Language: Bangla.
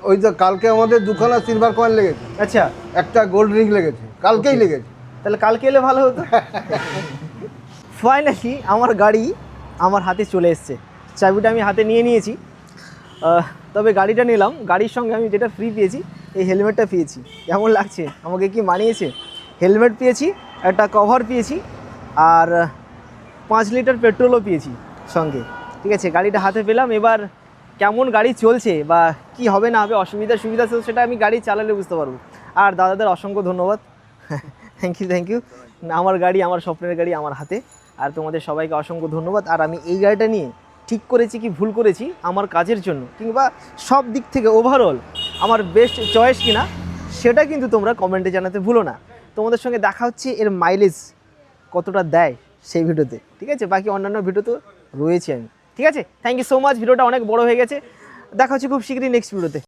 ওই যে কালকে আমাদের দুখানা সিলভার কয়েন লেগেছে, আচ্ছা, একটা গোল্ড রিং লেগেছে, কালকেই লেগেছে। তাহলে কালকে এলে ভালো হতো। ফাইনালি আমার গাড়ি আমার হাতে চলে এসছে, চাবিটা আমি হাতে নিয়ে নিয়েছি। তবে গাড়িটা নিলাম, গাড়ির সঙ্গে আমি যেটা ফ্রি পেয়েছি এই হেলমেটটা পেয়েছি। কেমন লাগছে, আমাকে কি মানিয়েছে? হেলমেট পেয়েছি, একটা কভার পেয়েছি, আর 5 লিটার পেট্রোলও পেয়েছি সঙ্গে। ঠিক আছে, গাড়িটা হাতে পেলাম। এবার কেমন গাড়ি চলছে বা কি হবে না হবে, অসুবিধা সুবিধা, সেটা আমি গাড়ি চালালে বুঝতে পারবো। আর দাদাদের অসংখ্য ধন্যবাদ। Thank you. আমার গাড়ি, আমার স্বপ্নের গাড়ি আমার হাতে। আর তোমাদের সবাইকে অসংখ্য ধন্যবাদ। আর আমি এই গাড়িটা নিয়ে ঠিক করেছি কি ভুল করেছি আমার কাজের জন্য, কিংবা সব দিক থেকে ওভারঅল আমার বেস্ট চয়েস কিনা, সেটা কিন্তু তোমরা কমেন্টে জানাতে ভুলো না। তোমাদের সঙ্গে দেখা হচ্ছে এর মাইলেজ কতটা দেয় সেই ভিডিওতে। ঠিক আছে, বাকি অন্যান্য ভিডিও তো রয়েছে আমি। ঠিক আছে, থ্যাংক ইউ সো মাচ। ভিডিওটা অনেক বড় হয়ে গেছে, দেখা হচ্ছে খুব শীঘ্রই নেক্সট ভিডিওতে।